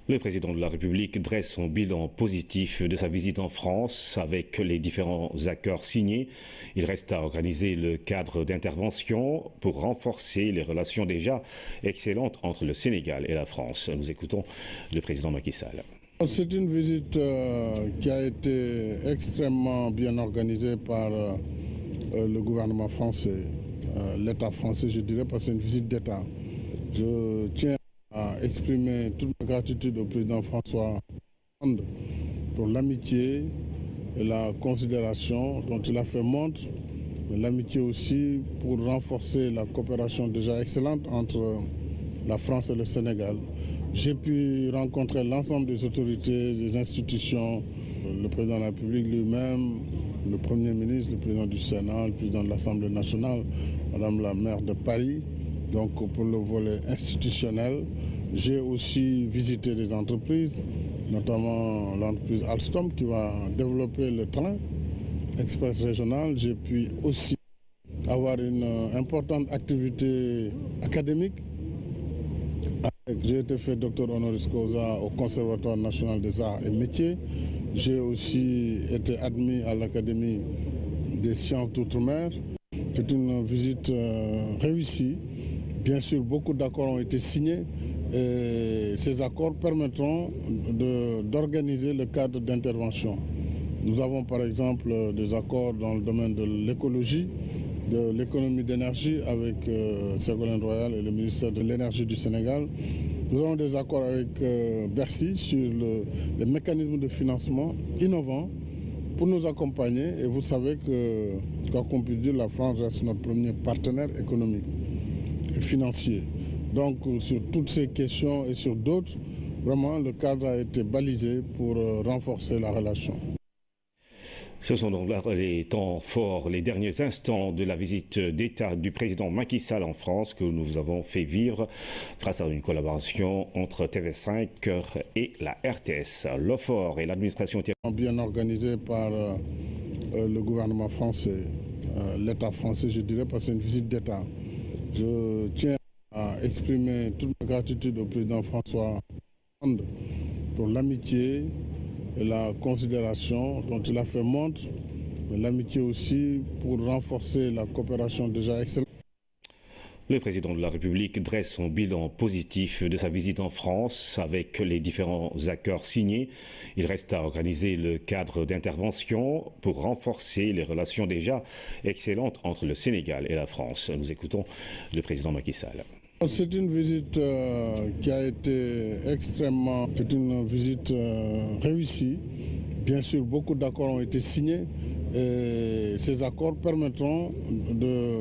Le président de la République dresse son bilan positif de sa visite en France avec les différents accords signés. Il reste à organiser le cadre d'intervention pour renforcer les relations déjà excellentes entre le Sénégal et la France. Nous écoutons le président Macky Sall. C'est une visite qui a été extrêmement bien organisée par le gouvernement français, l'État français, je dirais, parce que c'est une visite d'État. Je tiens à exprimer toute ma gratitude au président François Hollande pour l'amitié et la considération dont il a fait montre, mais l'amitié aussi pour renforcer la coopération déjà excellente entre la France et le Sénégal. J'ai pu rencontrer l'ensemble des autorités, des institutions, le président de la République lui-même, le Premier ministre, le président du Sénat, le président de l'Assemblée nationale, Madame la maire de Paris. Donc pour le volet institutionnel, j'ai aussi visité des entreprises, notamment l'entreprise Alstom qui va développer le train express régional. J'ai pu aussi avoir une importante activité académique. J'ai été fait docteur honoris causa au Conservatoire national des arts et métiers. J'ai aussi été admis à l'Académie des sciences d'outre-mer. C'est une visite réussie. Bien sûr, beaucoup d'accords ont été signés et ces accords permettront d'organiser le cadre d'intervention. Nous avons par exemple des accords dans le domaine de l'écologie, de l'économie d'énergie avec Ségolène Royal et le ministère de l'énergie du Sénégal. Nous avons des accords avec Bercy sur les mécanismes de financement innovants pour nous accompagner. Et vous savez que, quoi qu'on puisse dire, la France reste notre premier partenaire économique et financier. Donc sur toutes ces questions et sur d'autres, vraiment le cadre a été balisé pour renforcer la relation. Ce sont donc là les temps forts, les derniers instants de la visite d'État du président Macky Sall en France que nous avons fait vivre grâce à une collaboration entre TV5 et la RTS. L'OFOR et l'administration bien organisée par le gouvernement français, l'État français, je dirais, parce que c'est une visite d'État. Je tiens à exprimer toute ma gratitude au président François Hollande pour l'amitié et la considération dont il a fait montre, mais l'amitié aussi pour renforcer la coopération déjà excellente. Le président de la République dresse son bilan positif de sa visite en France avec les différents accords signés. Il reste à organiser le cadre d'intervention pour renforcer les relations déjà excellentes entre le Sénégal et la France. Nous écoutons le président Macky Sall. C'est une visite qui a été extrêmement... C'est une visite réussie. Bien sûr, beaucoup d'accords ont été signés et ces accords permettront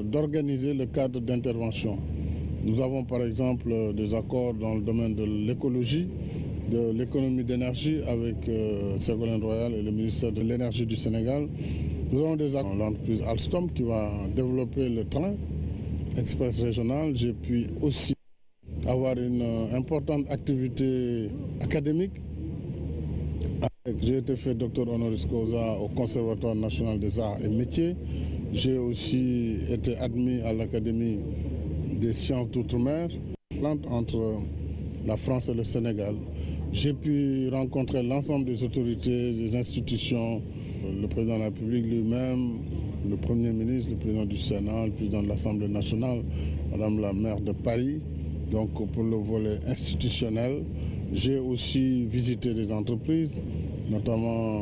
d'organiser le cadre d'intervention. Nous avons par exemple des accords dans le domaine de l'écologie, de l'économie d'énergie avec Ségolène Royal et le ministère de l'énergie du Sénégal. Nous avons des accords avec l'entreprise Alstom qui va développer le train express régional. J'ai pu aussi avoir une importante activité académique. J'ai été fait docteur honoris causa au Conservatoire national des arts et métiers. J'ai aussi été admis à l'Académie des sciences d'outre-mer entre la France et le Sénégal. J'ai pu rencontrer l'ensemble des autorités, des institutions, le président de la République lui-même, le Premier ministre, le président du Sénat, le président de l'Assemblée nationale, Madame la maire de Paris. Donc pour le volet institutionnel, j'ai aussi visité des entreprises, notamment